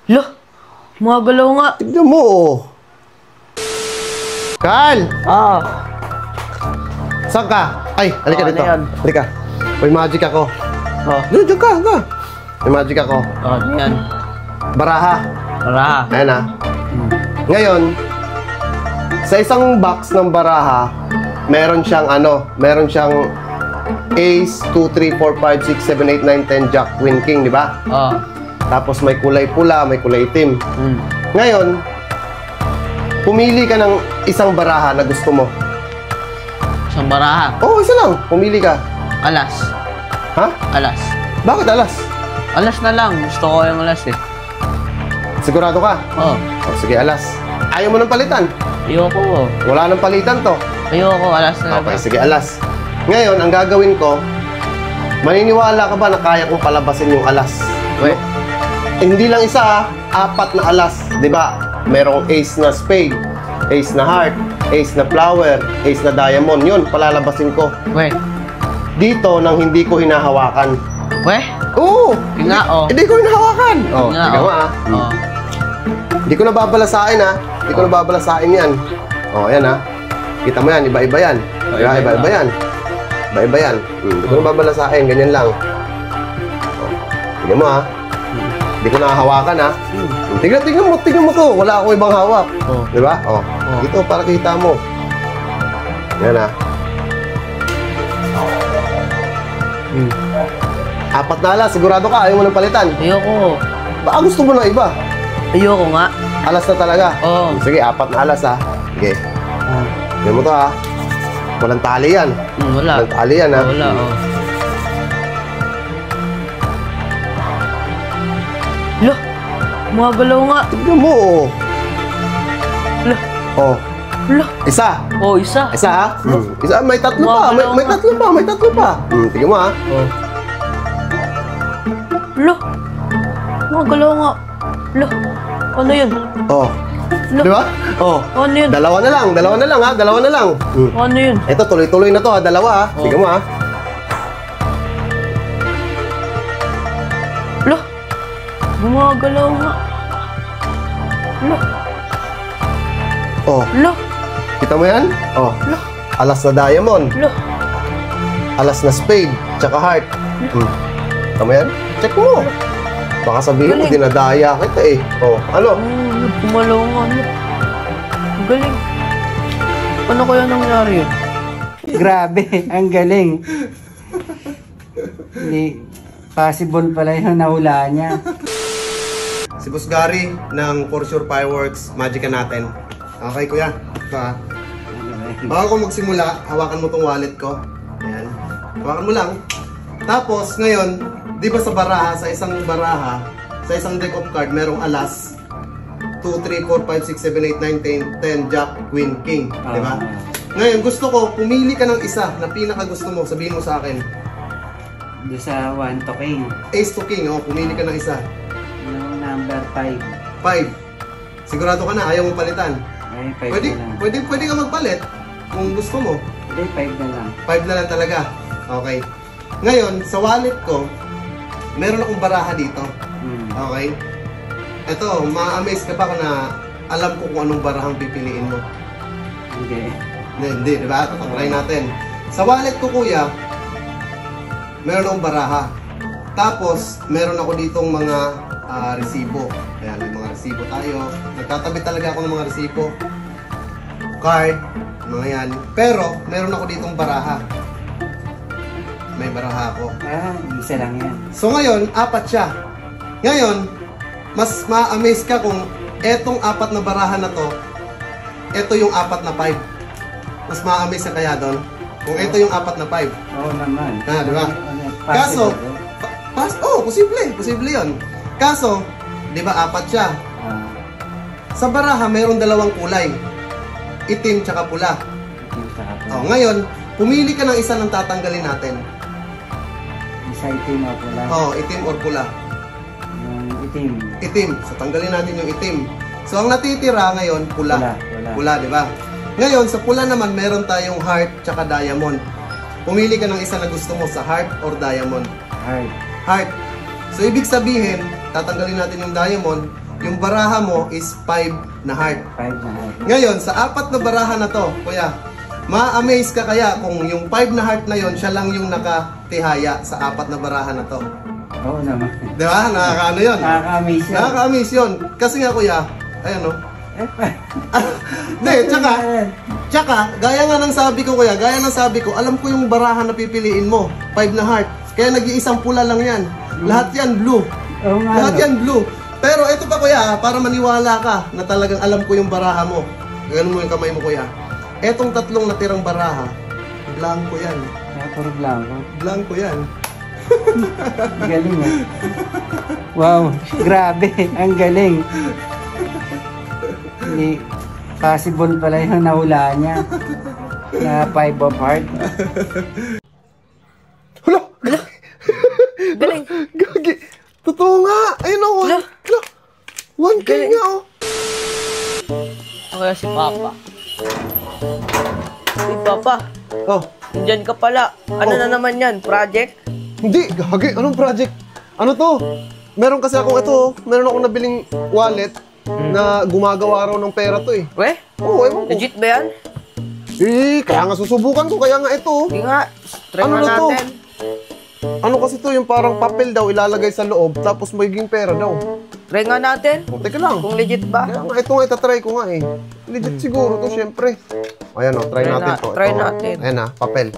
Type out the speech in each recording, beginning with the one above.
Lo, mga galaw nga. Tignan mo, oh. Carl! Ah. Saan ka? Ay, halika Oh, dito. ano yan? Halika. May magic ako. Oh. Diyan ka. May magic ako. Oh, yan. Baraha. Baraha. Ayan ah. Ngayon, sa isang box ng baraha, meron siyang Ace, 2, 3, 4, 5, 6, 7, 8, 9, 10, Jack, Queen, King, di ba? Oh. Tapos may kulay pula, may kulay itim. Ngayon, pumili ka ng isang baraha na gusto mo. Isang baraha. Oo, isa lang. Pumili ka. Alas. Ha? Alas. Bakit alas? Alas na lang. Gusto ko yung alas eh. Sigurado ka? Oh. O, sige, alas. Ayaw mo ng palitan? Ayoko. Wala nang palitan to. Ayoko. Alas na lang. Okay, sige, alas. Ngayon, ang gagawin ko, maniniwala ka ba na kaya kong palabasin yung alas? Weh. Hindi lang isa, 4 na alas. Di ba? Merong ace na spade, ace na heart, ace na flower, ace na diamond. Yun, palalabasin ko. Weh. Dito, nang hindi ko hinahawakan. Weh. Oo! Yun nga, oh. Hindi ko hinahawakan. Yun nga, tignan mo, oh. ah. Oh. Hindi ko nababalasain, ha. Hindi ko nababalasain yan. Oh, yan, ha. Kita mo yan, iba-iba yan. Diba? Iba-iba yan. Iba-iba yan. Hindi ko nababalasain, ganyan lang. Oh. Tignan mo, ha. Hindi ko nahahawakan, ha. Tignan mo to. Wala akong ibang hawak. Oh. Diba? Oh. Ito, para kita mo. Yan, ha. 4 na alas, sigurado ka, ayaw mo ng palitan. Ayoko. Baka gusto mo na iba. Ayoko nga. Alas na talaga. Oo. Sige, 4 na alas, ha. Sige. Yan mo to, ha. Walang tali yan. Wala. Walang tali yan, ha. Wala, oh. Lo, mga galaw nga. Tignan mo, oh. Lo, Oh. lo. Isa. Oh, isa. Isa, ha. Isa, may 3 pa. May 3 pa. May 3 pa. Tignan mo, ha. Oh. Lo, mga galaw nga. Lo, ano yun? Oh. Lo. Di ba? Oh. Ano yun? Dalawa na lang, ha. Dalawa na lang. Ano yun? Ito, tuloy-tuloy na to, ha. Dalawa, ha. Oh. Tignan mo, ha. Lo, mga galaw nga. Lo, Oh. lo, Kita mo yan? Oh. lo, Alas na diamond. lo. Alas na spade. Tsaka heart. Kita mo yan? Check mo. Baka sabihin mo, Galing. dinadaya kita eh. Oh. Ano? Kumalaw nga. Ano? Galing. Ano kaya nangyari yun? Grabe, ang galing. Hindi, possible pala yung nahulaan niya. Si Boss Gary ng For Sure Fireworks, magic natin. Okay, kuya. Ito, ha. Bago ko magsimula, hawakan mo tong wallet ko. Ayan. Hawakan mo lang. Tapos, ngayon, di ba sa baraha, sa isang deck of card, merong alas. 2, 3, 4, 5, 6, 7, 8, 9, 10, 10, Jack, Queen, King. Di ba? Ngayon, gusto ko, pumili ka ng isa na pinaka gusto mo. Sabihin mo sa akin. Doon sa 1 to king. Ace to King, oh. Pumili ka ng isa. Yung number 5. 5. Sigurado ka na, ayaw mo palitan. Ay, 5 Pwede, na lang. pwede ka magpalit kung gusto mo. Hindi, 5 na lang. 5 na lang talaga. Okay. Ngayon, sa wallet ko, meron akong baraha dito. Okay? Ito, ma-amaze ka ba na alam ko kung anong barahang pipiliin mo? Hindi. Hindi, di ba? Try natin. Sa wallet ko, kuya, meron akong baraha. Tapos, meron ako ditong mga resibo. Ayan, may mga resibo tayo. Nagtatabi talaga ako ng mga resibo. Card, mga yan. Pero, meron ako ditong baraha. May baraha ako. Ah, isa lang yan. So ngayon, 4 siya. Ngayon, mas ma-amaze ka kung etong 4 na baraha na to, eto yung 4 na 5. Mas ma-amaze ka kaya doon? Kung eto yung 4 na 5. Oo naman. Di ba? Possible Kaso, to. posible yun. Kaso, di ba 4 siya? Ah, Sa baraha, mayroong 2 kulay. Itim tsaka pula. yung sa kapatid. O, ngayon, pumili ka ng isa ng tatanggalin natin. Isa itim o pula. Itim or pula. Yung itim. Itim. So, tanggalin natin yung itim. So, ang natitira ngayon, pula. Pula, di ba? Ngayon, sa pula naman, meron tayong heart tsaka diamond. Pumili ka ng isa na gusto mo sa heart or diamond. Heart. Heart. So, ibig sabihin, tatanggalin natin yung diamond. yung baraha mo is 5 na heart. 5 na heart. Ngayon, sa 4 na baraha na to, kuya, ma-amaze ka kaya kung yung 5 na heart na yon siya lang yung nakatihaya sa 4 na baraha na to. Oo naman. Di ba? Nakakaano yun? Nakaka-amaze yun. Nakaka-amaze yun. Kasi nga kuya, ayan o. Hindi, tsaka, gaya nga ng sabi ko kuya, gaya ng sabi ko, alam ko yung baraha na pipiliin mo, 5 na heart. Kaya nag-iisang pula lang yan. Lahat yan blue. Oo nga. Lahat yan blue. Pero ito pa kuya, para maniwala ka na talagang alam ko yung baraha mo. Ganun mo yung kamay mo kuya. Etong 3 natirang baraha, blanco yan. Kaya puro blanco. Blanco yan. Galing ah. Wow, grabe. Ang galing. Hindi, possible pala yung nahulaan niya. Na 5 of heart. Hala! Galing. Gagi! Totoo nga! Ayun o! Hala! 1K nga o! Kaya si Papa. Uy, Papa. Oh, Nandyan ka pala. Ano na naman yan? Project? hindi! Gagi! Anong project? Ano to? Meron kasi akong ito, meron akong nabiling wallet na gumagawa raw ng pera to eh. We? Oo, ewan ko. Legit ba yan? Eh, kaya nga susubukan ko, kaya nga ito. Hindi nga. Try Ano nga na to? natin. Ano kasi to, yung parang papel daw ilalagay sa loob, tapos magiging pera daw. Try nga natin. O, teka lang. Kung legit ba? Kaya nga, ito nga itatry ko nga eh. Legit siguro to, syempre. Ayan o, try natin to. Try Ito. natin. Ayan na, papel.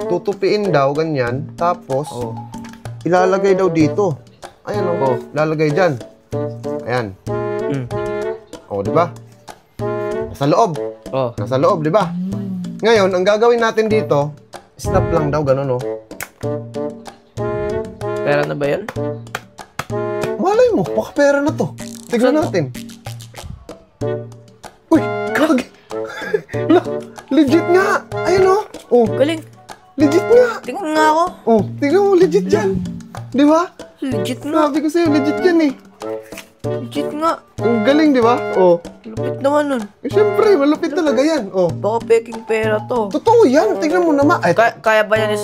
Tutupiin daw, ganyan. Tapos, ilalagay daw dito. Ayan o, ilalagay dyan. Ayan. O, di ba? Nasa loob. Oh. Nasa loob, di ba? Ngayon, ang gagawin natin dito, snap lang daw, ganun o. Pera na ba yan? Malay mo, baka pera na to. Tignan Saan to? natin. Uy, kag... La, legit nga! Ayun o. Oh, Galing. legit nga! Tingnan nga ako. Oh, tignan mo, legit yan. Di ba? Legit nga. Sabi ko sa'yo, legit yan eh. Legit nga. Ang galing, di ba? Oh. Lupit naman nun. Eh, syempre, malupit talaga yan. Oh. Baka peking pera to. Totoo yan. Tignan mo naman. Ay, Kaya ba yan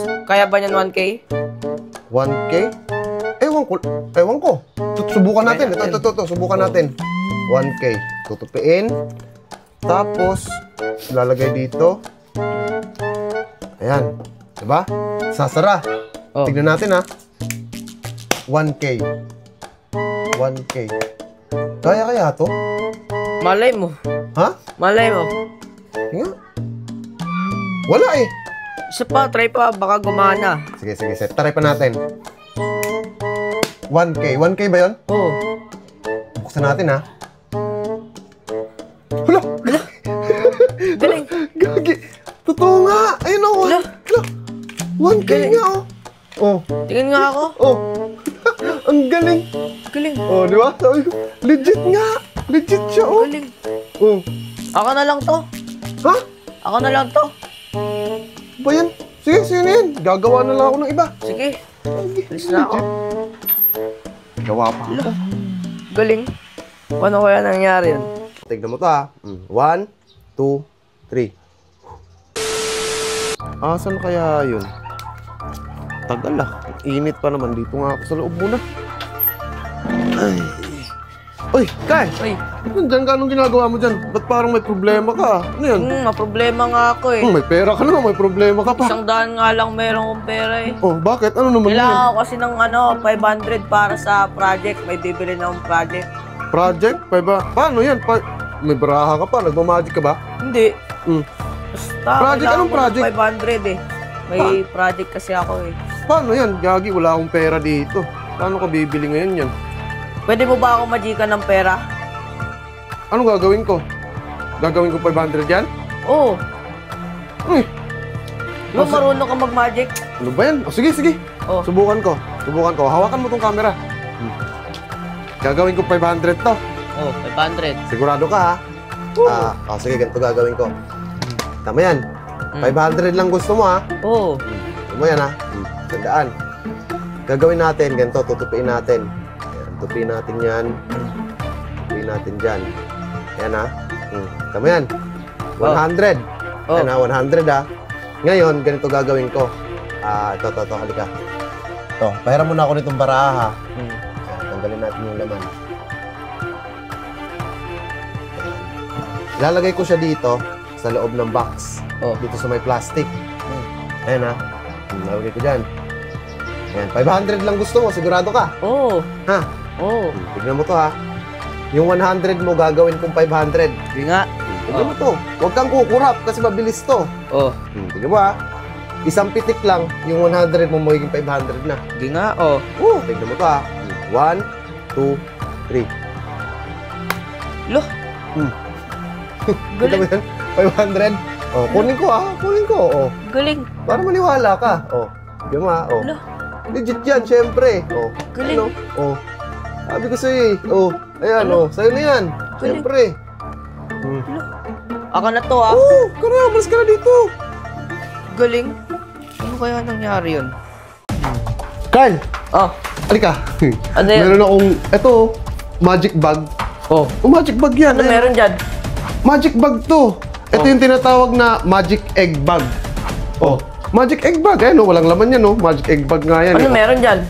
1K? 1K? Ewan ko. Subukan natin. Ito. Subukan natin. 1K. Tutupiin. Tapos, ilalagay dito. Ayan. Diba? Sasara. Oh. Tignan natin ha. 1K. 1K. Kaya to? Malay mo. Ha? Malay mo. Nga. Wala eh. Isa pa, try pa. Baka gumana. Sige. Set. Try pa natin. 1K. 1K ba yun? Oo. Buksan natin ha. Hala! Galing. Gagi! Totoo nga! Ayun o! Hala! 1K nga o! Oh! Tingin nga ako. Oh! Ang galing! Galing. Oh, di ba? Sabi ko, legit nga! Legit siya oh! Galing. Oh! Ako na lang to. Ha? Ako na lang to. Ba yan? Sige na yan! Gagawa na lang ako ng iba! Sige. Alis na ako. Gawa pa ako. Galing. Paano kaya nangyari yun? Tignan mo to ha. 1, 2, 3. Asan kaya yun? Tagal ah. Init pa naman. Dito nga ako sa loob muna. Ay. Uy, Kai! Uy. Nandiyan ka? Anong ginagawa mo dyan? Ba't parang may problema ka? Ano yan? Problema nga ako eh. May pera ka naman. May problema ka pa. 100 nga lang meron kong pera eh. Oh, bakit? Ano naman Kailangan yan? ko kasi ng 500 para sa project. May bibili na akong project. Project? Paano yan? May baraha ka pa? Nagmamagic ka ba? Hindi. Hmm. Basta, Project? kailangan Anong ko ng project? 500 eh. May project kasi ako eh. Paano yan? Gagi, wala akong pera dito. Paano ka bibili ngayon yan? Pwede mo ba ako magikan ng pera? Anong gagawin ko? Gagawin ko 500 yan? Oo. Uy, Nung marunong ka mag-magic? ano ba yan? Oh, sige. Oh. Subukan ko. Hawakan mo tong camera. Gagawin ko 500 to. Oh, 500. Sigurado ka ha? Sige, ganito gagawin ko. Tama yan. 500 lang gusto mo ha? Oo. Gusto mo yan ha? Tandaan. Gagawin natin, ganito, tutupiin natin. Ayan, tutupiin natin yan. Tutupiin natin dyan. Ayan ha? Tama yan. 100. Oh. Ayan ha, 100 ha. Ngayon, ganito gagawin ko. Ito, halika. Ito, pahiram muna ako nitong baraha ha. Ayan, tanggalin natin yung laman. Ilalagay ko siya dito sa loob ng box. Oh. Dito sa may plastic. Ayan ha. Ilalagay ko dyan. Ayan, 500 lang gusto mo. Sigurado ka? Oo. Ha? Oo. Tignan mo to ha. Yung 100 mo gagawin kong 500. Sige nga. Tignan mo to. Huwag kang kukurap kasi mabilis to. Oo. Tignan mo ha. Isang pitik lang, yung 100 mo magiging 500 na. Sige nga. Oo. Tignan mo to ha. 1, 2, 3. Lo. Kita mo yan? 500? Kunin ko ha. Kunin ko. Galing. Para maniwala ka. Tignan mo ha. Lo. Legit yan, syempre. Galing. Ano? Sabi ko sa'yo eh. Ayan, sa'yo na yan. Syempre. Lo. Ako na to ah. Kara, malas ka na dito. Galing. Ano kaya nangyari yun? Carl, halika. Ano yan? Meron akong, magic bag. Magic bag yan. Ano meron dyan? Magic bag to. Ito yung tinatawag na magic egg bag. Magic egg bag. Ayan, walang laman yan, Magic egg bag nga yan. Ano meron dyan?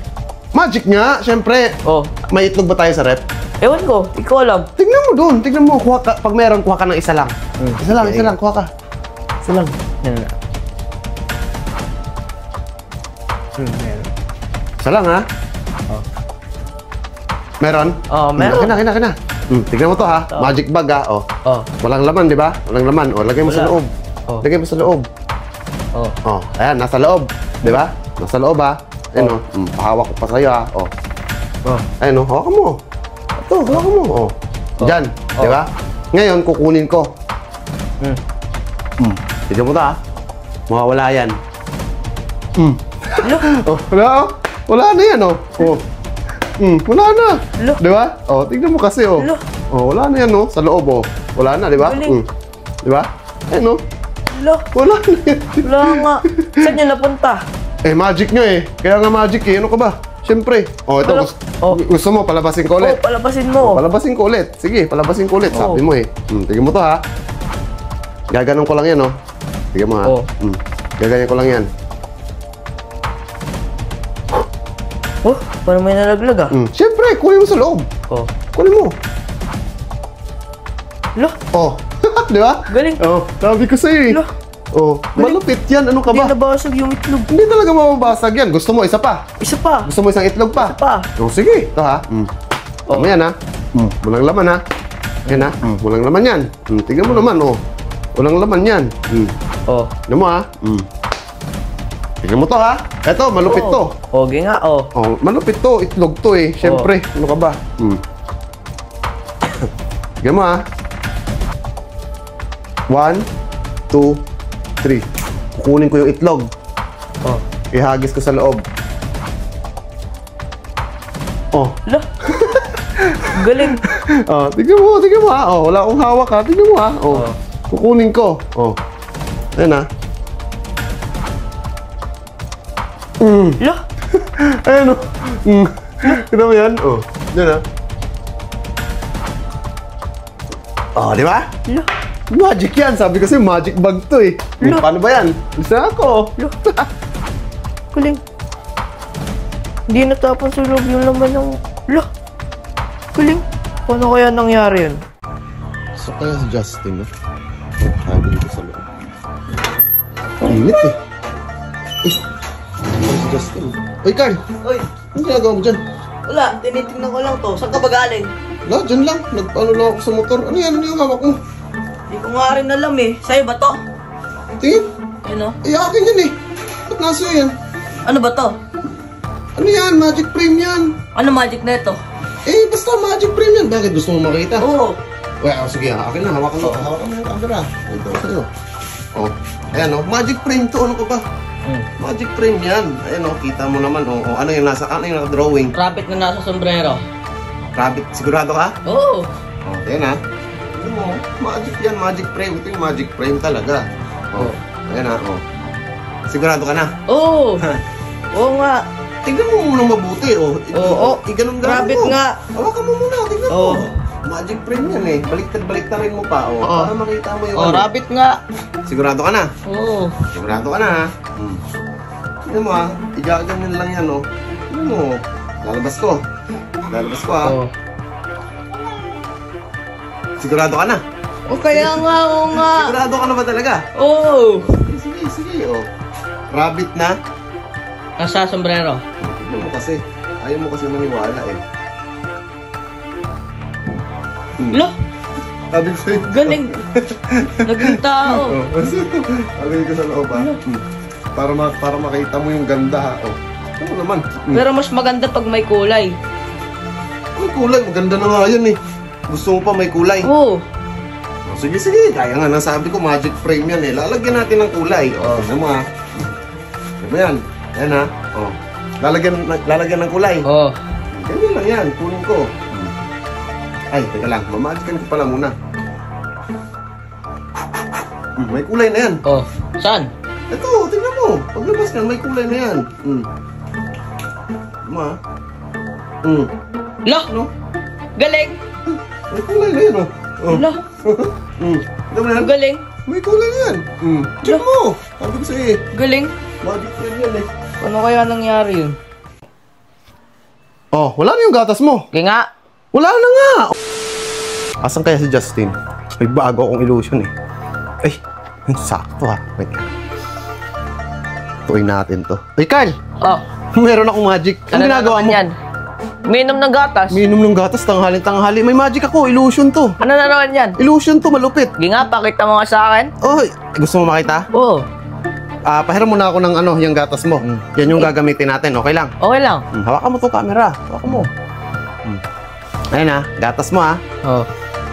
Magic nga, syempre. May itlog ba tayo sa rep? Ewan ko. Ikaw alam. Tignan mo doon. Tignan mo. Kuha ka. Pag meron, kuha ka ng isa lang. Isa lang. Kuha ka. Isa lang. Yan na. Meron. Isa lang, ha? Meron? Meron. Kina. Tignan mo to, ha? Magic bag, ha? Walang laman, di ba? Walang laman. Lagay mo sa loob. Lagay mo sa loob. Ayan, nasa loob. Di ba? Nasa loob, ha? Ayan, pahawak ko pa sa'yo, ha? Ayan, hawakan mo. Ito, hawakan mo. Diyan, di ba? Ngayon, kukunin ko. Tignan mo to, ha? Mawawala yan. Wala na yan, wala na. Di ba? Tignan mo kasi, wala na yan, sa loob, wala na, di ba? Di ba? Ayan, wala na yan. Wala nga. Saan niya napunta? Magic nyo kaya nga magic ano ka ba? Siyempre. Ito, gusto mo, palabasin ko ulit. Palabasin mo. Palabasin ko ulit. Sige, palabasin ko ulit. Sabi mo tignan mo to, ha? Gaganon ko lang yan, tignan mo, ha? Gaganyan ko lang yan. Paano may nalaglag, ah? Siyempre, kunin mo sa loob. Kunin mo. Lo. Di ba? Galing. Sabi ko sa'yo, Lo. malupit yan. Ano ka ba? Hindi nabasag yung itlog. Hindi talaga mababasag yan. Gusto mo, isa pa. Isa pa. Gusto mo isang itlog pa? Isa pa. Sige. Ito, ha? Tama yan, ha? Walang laman, ha? Yan, ha? Walang laman yan. Tingnan mo naman, Walang laman yan. Tingnan mo, ha? Tingnan mo to, ha? Eto, malupit to. Okay nga, Malupit to. Itlog to, Siyempre. Ano ka ba? Tingnan mo, ha? 1, 2, 3. Kukunin ko yung itlog. Ihagis ko sa loob. Lo. Galing. Tingnan mo, ha? Wala akong hawak, ha? Tingnan mo, ha? Kukunin ko. Ayan, ha? Lo. Ayan, Tignan mo yan? Diyan, ha? Di ba? Lo. Magic yan. Sabi kasi magic bag to, Paano ba yan? Isa ako. Lo. Galing. Hindi natapon sa loob yung laman ng... Lo. Galing. Paano kaya nangyari yun? So kaya si Justin, sabi dito sa loob. Init, si Justin. Oy, Carl! Oy. Anong ginagawa mo dyan? Wala. Tinitingnan ko lang to. Saan ka ba galing? Wala, dyan lang. Nag-ano lang ako sa motor. Ano yan? Ano yung hawak mo? Hindi ko nga rin alam Sa'yo ba to? Tingin. Ano? Akin yan Ba't nasa yan? Ano ba to? Ano yan? Magic frame yan. Ano magic na ito? Basta magic frame yan. Bakit? Gusto mo makita? Oo. Sige, akin na. Hawakan mo. Hawakan mo yung camera. Ito sa'yo. Ayan, magic frame to. Ano ka ba? Magic frame yan. Ayan, kita mo naman. Ano yung naka-drawing? Rabbit na nasa sombrero. Rabbit. Sigurado ka? Oo. Ayan, ha? Ano mo? Magic yan. Magic frame. Ito yung magic frame talaga. Ayan, ha? Sigurado ka na? Oo. Oo nga. Tignan mo muna mabuti, Ganun-ganun mo. Rabbit nga. Hawakan mo muna. Tignan mo. Magic frame yan, Baliktad-baliktarin mo pa, Para makita mo yung rabbit nga. Sigurado ka na? Oo. Sigurado ka na, ha? Tignan mo, ha? Igaganyan lang yan, Tignan mo. Lalabas ko. ha? Sigurado ka na? O kaya nga, oo nga. Sigurado ka na ba talaga? Oo. Sige, sige, oh. Rabbit na. Nasa sombrero. Tignan mo kasi. Ayaw mo kasi maniwala eh. Lo, Sabi ko sa'yo. galing. Naging tao. Oh, sabi ko sa loob ha. Para makita mo yung ganda ha. Oh. Ano naman? Pero mas maganda pag may kulay. May kulay. Maganda na nga yan eh. Gusto mo pa may kulay? Oo. Oh, sige, sige. Kaya nga nasabi ko magic frame yan eh. Lalagyan natin ng kulay. Oh, tignan mo ha. Diba yan? Yan ha. Oh. Lalagyan ng kulay. Oo. Ganyan lang yan. Kunin ko. Ay, teka lang. Mamagikan ko pala muna. May kulay na yan. Oh, saan? Ito, tingnan mo. Paglabas yan, may kulay na yan. Ma. Lo, Ano? galing. May kulay na yan, oh. Lo, Tignan mo yan. galing. May kulay na yan. Tignan mo. Sabi ko sa'yo eh. Galing. Magic frame yan eh. Ano kaya nangyari yun? Oh, wala na yung gatas mo. Kaya nga. Wala na nga. Asan kaya si Justin? May bago akong illusion eh. Ay, sakto ha. Wait. Tuloy natin to. Ay, Carl! Oh, Meron akong magic. Ano ginagawa naman mo? yan? Minom ng gatas. Minom ng gatas, tanghali. May magic ako, illusion to. Ano na naman yan? Illusion to, malupit. Sige nga, pakita mo nga sa akin. Oy, gusto mo makita? Oo. Pahiram mo na ako ng yung gatas mo. Yan yung gagamitin natin, okay lang? Okay lang. Hawakan mo tong camera. Hawakan mo. Ayun ha, gatas mo ha. Oo.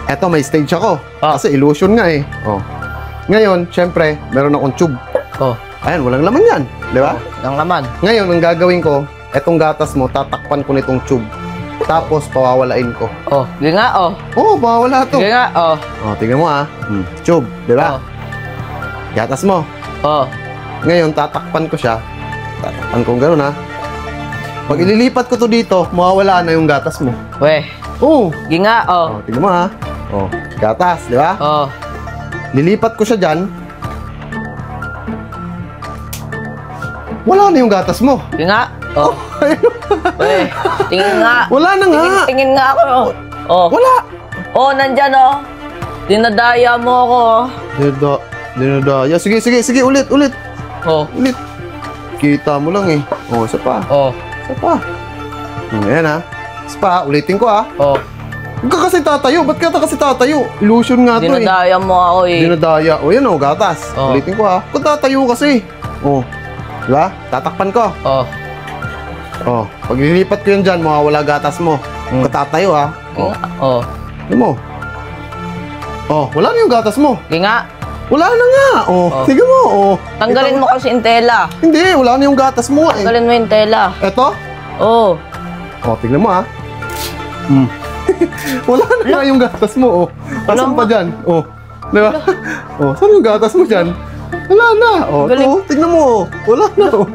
Eto, may stage ako. Ah. Kasi illusion nga eh. Oh. Ngayon, syempre, meron akong tube. Oh. Ayan, walang laman yan. Di ba? Ang laman. Ngayon, ang gagawin ko, etong gatas mo, tatakpan ko nitong tube. Tapos, pawawalain ko. Oh, sige nga, oh. Oo, pawawala to. Sige nga, oh. Oh, tingnan mo ha. Tube, di ba? Oh. Gatas mo. Oh. Ngayon, tatakpan ko siya. Tatakpan ko gano'n ha. Pag ililipat ko to dito, mawawala na yung gatas mo. Weh. Oo. Sige nga, oh. Oh, tingnan mo ha. Oh, gatas, di ba? Oh. Lilipat ko siya dyan. Wala na yung gatas mo. Sige nga, oh. Weh. Tingin nga. Wala na nga. Tingin nga ako, oh. Oh. Wala. Oh, nandyan, oh. Dinadaya mo ako, oh. Dinadaya. Sige, ulit. Oh. Ulit. Kita mo lang eh. Oh, isa pa. Oh. Isa pa. Ayan ha. Isa pa, ulitin ko ha. Oh. Huwag ka kasi tatayo. Ba't ka kasi tatayo? Illusion nga to eh. Dinadaya mo ako, eh. Dinadaya. O yan o, gatas. Oh. Ulitin ko ha. Huwag tatayo kasi. Oh. Diba? Tatakpan ko. Oh. Oh. Pag nilipat ko yun dyan, mawawala gatas mo. Huwag ka tatayo ha. Sige nga, oh. Ano mo? Oh, wala na yung gatas mo. Sige nga. Wala na nga. Oh, Oh. sige mo. Oh. Tanggalin mo kasi yung tela. Hindi, wala na yung gatas mo eh. Tanggalin mo yung tela. Eto? Oh. Oh, tignan mo ha. Wala na nga yung gatas mo, oh. Asan pa dyan? Oh. Diba? Oh, saan yung gatas mo dyan? Wala na. Oh, Galing. ito, tignan mo, oh. Wala na, oh.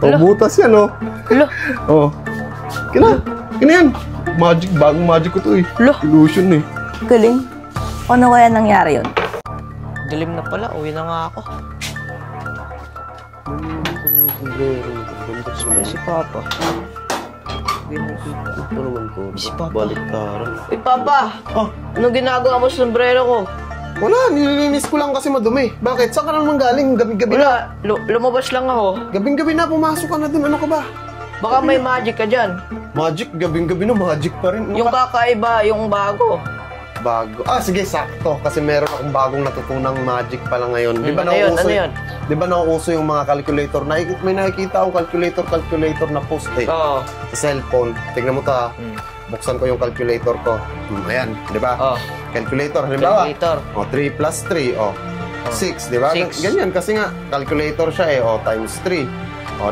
Oh, butas yan, oh. Lo. Oh. Kina yan. Magic, bagong magic ko to eh. Lo. Illusion eh. Galing. Ano kaya nangyari yun? Dilim na pala. Uwi na nga ako. Si Papa. Si Papa. Eh, Papa! Oh, Anong ginagawa mo sa sombrero ko? wala. Nililinis ko lang kasi madumi. Bakit? Saan ka naman galing? Gabi-gabi na. Wala. Lumabas lang ako. Gabing-gabi na, pumasok ka na dun. Ano ka ba? Baka may magic ka dyan. Magic, gabing-gabi na, magic pa rin. Yung kakaiba, yung bago. Bago. Sige, sakto. Kasi meron akong bagong natutunang magic pala ngayon. Di ba Ano yun? nauuso Ano yun? Di ba nauuso yung mga calculator? May nakikita akong calculator na post eh. Oo. Sa cellphone. Tignan mo to ha. Buksan ko yung calculator ko. Ayan, di ba? Oh. Calculator, halimbawa. Calculator. 3 plus 3, 6, di ba? 6. Ganyan, kasi nga, calculator siya eh. Times 3.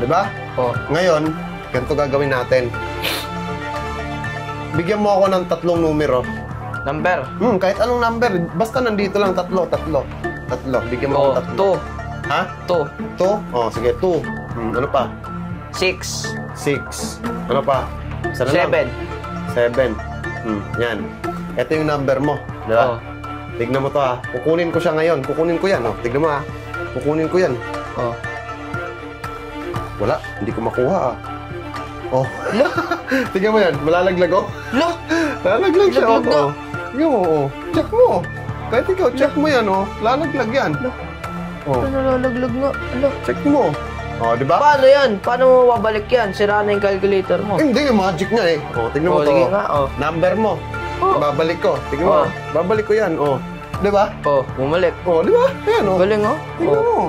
Di ba? Oh. Ngayon, ganito gagawin natin. Bigyan mo ako ng 3 numero. Number. Kahit anong number. Basta nandito lang, tatlo. Bigyan mo ako 3. Ha? 2. 2? Sige, 2. Ano pa? 6. 6. Ano pa? Isa na lang. 7. Yan. Ito yung number mo. Di ba? Oh. Tignan mo to ha. Kukunin ko siya ngayon. Kukunin ko yan. Tignan mo ha. Kukunin ko yan. Oh. Wala. Hindi ko makuha Tignan mo yan. Malalaglag Lo! Lalaglag siya. Laglag na. Tignan mo. Check mo. Kahit ikaw, check mo yan, oh. Lalaglag yan. Oh, Ano nalalaglag nga? Ala. check mo. Oh, di ba? Paano yan? Paano mo babalik yan? Sira na yung calculator mo. Hindi, magic nga eh. Oh, tignan mo Oh, to. sige nga, oh. Number mo. Oh. Babalik ko. Tignan mo. Oh. Babalik ko yan, oh. Di ba? Oh, bumalik. Oh, di ba? Ayan, oh. Galing, oh. Tignan Oh. mo.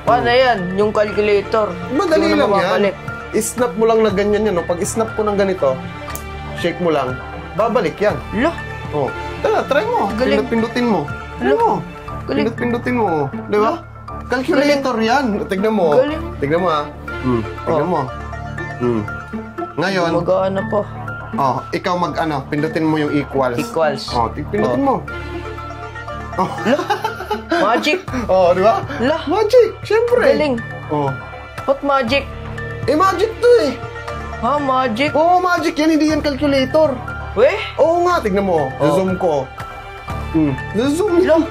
Paano yan? Yung calculator. Madali Hindi mo lang na yan. mababalik. I-snap mo lang na ganyan yan, oh. Pag i-snap ko ng ganito, shake mo lang, babalik yan. Ala. Oh. Tara, try mo. Galing. Pindutin mo. Tignan mo. Galing. Pindutin mo. Di ba? Calculator yan. Tignan mo. Galing. Tignan mo, ah. Tignan mo. Ngayon, Mag-ano pa. oh, ikaw pindutin mo yung equals. Equals. Oh, pindutin mo. Oh. Magic. Oh, di ba? Ala. Magic, syempre. Galing. Oh. What magic? Eh, magic to eh. Ha, magic? Oo, magic yan. Hindi yan calculator. Weh? Oo nga, tignan mo. Oh. Zoom ko. Zoom yan.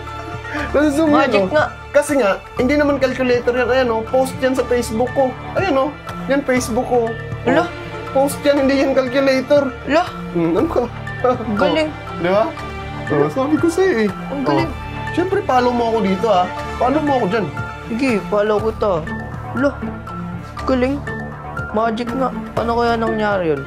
Zoom yan, Magic oh. nga. Kasi nga, hindi naman calculator yan. Ayan, oh. Post yan sa Facebook ko. Ayan, oh. Yan, Facebook ko. Oh. Ala. Post yan, hindi yan calculator. Ala. Ano ka? Galing. Oh. Di ba? Oh, sabi ko sa'yo eh. Ang galing. Oh. Siyempre, follow mo ako dito, ah. Follow mo ako dyan. Sige, follow ko to. Ala. Galing. Magic nga. Paano kaya nangyari yun?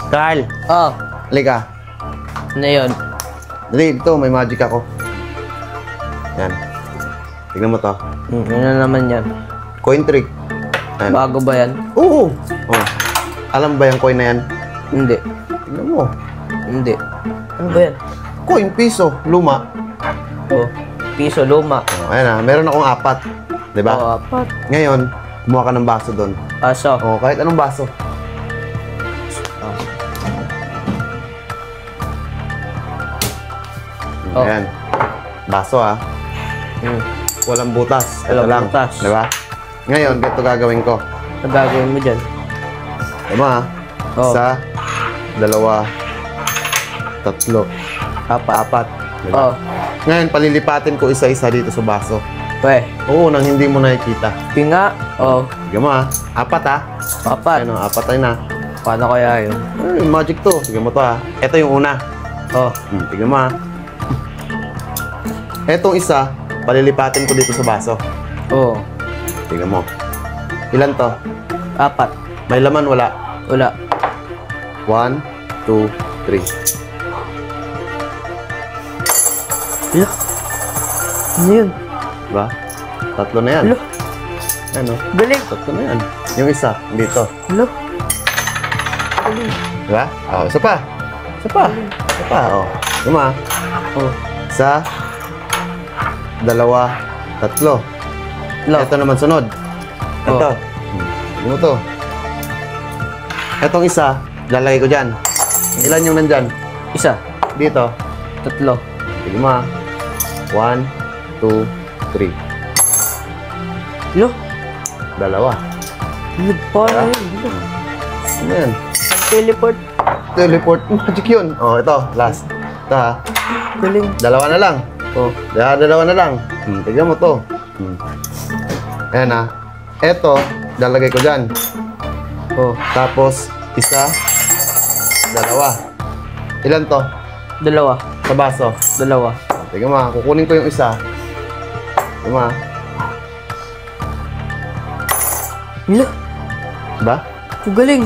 Carl, Oh, Halika. ano yun? Dali, ito, may magic ako. Yan. Tignan mo to. Ano naman yan? Coin trick. Ayan. Bago ba yan? Oo. Oh. Alam ba yung coin na yan? Hindi. Tignan mo. Hindi. Ano ba yan? Coin, piso, luma. Oh, piso luma. Oh, ayan ah, meron akong 4. Diba? Oh, apat. Ngayon, kumuha ka ng baso doon. Aso. Oh, kahit anong baso. Oh. Ayan. Baso ah. Walang butas. Ito Walang lang. butas. Diba? Ngayon, ganito gagawin ko. Ano gagawin mo dyan? Tama ah. Oh. Isa, dalawa, tatlo, apat. Diba? Oh. Ngayon, palilipatin ko isa-isa dito sa baso. Weh. Oo, nang hindi mo nakikita. Pinga. Oh. Sige mo ah. Apat ah. Apat. Ayan oh, apat ay na. Paano kaya yun? Ay, magic to. Sige mo to ah. Ito yung una. Oh. Tignan mo ah. Etong isa, palilipatin ko dito sa baso. Oh. Tignan mo. Ilan to? Apat. May laman, wala. Wala. 1, 2, 3. Ala. Ano yun? Diba? Tatlo na yan. Ala. Ano? Galing. Tatlo na yan. Yung isa, dito. Ala. Diba? Oh, isa pa. Isa pa. Isa pa, oh. Luma. Oh. Isa, dalawa, tatlo. Ala. Ito naman sunod. Ito. Ano to? Etong isa, lalagay ko dyan. Ilan yung nandyan? Isa. Dito. Tatlo. Lima. 1, 2, 3. Lo, Dalawa. paano yun? Lo, Ano yan? teleport. Teleport. Magic yun. Oh, ito. Last. Ito ha. Galing. Dalawa na lang. Oh, dalawa na lang. Tignan mo to. Ayan ha. Ito, lalagay ko dyan. Oh, Tapos, isa, dalawa. Ilan to? dalawa. Sa baso. Dalawa. Tignan mo ha. Kukunin ko yung isa. Tignan mo ha. Lo, Diba? galing.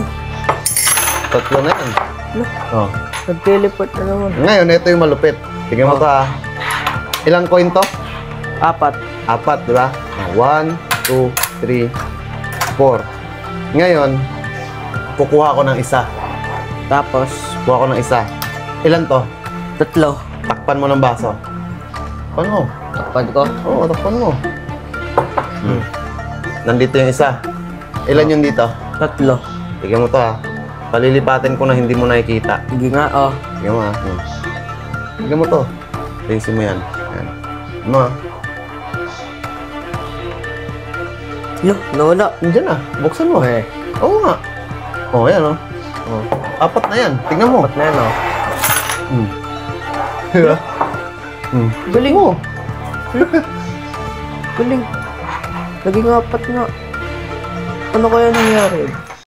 Tatlo na yan. Lo, Oh. nag-teleport na naman. Ngayon, ito yung malupit. Tignan mo Oh. to ha. Ilang coin to? 4. 4, di ba? 1, 2, 3, 4. Ngayon, kukuha ko ng isa. Tapos, Kuha ko ng isa. Ilan to? 3. Takpan mo ng baso. Takpan mo. Takpan ko. Oo, takpan mo. Nandito yung isa. Ilan yung dito? 3. Tignan mo to ha. Palilipatin ko na hindi mo nakikita. Sige nga, oh. Tignan mo ha. Tignan mo to. Tingsin mo yan. Yan. Tignan mo ha. Lo, nawala. Nandiyan na. Buksan mo. Okay. Oo nga. Oo, yan oh. Oh. 4 na yan. Tignan mo. Apat na yan, oh. Diba? Galing mo. Galing. Naging 4 nga. Ano kaya nangyari?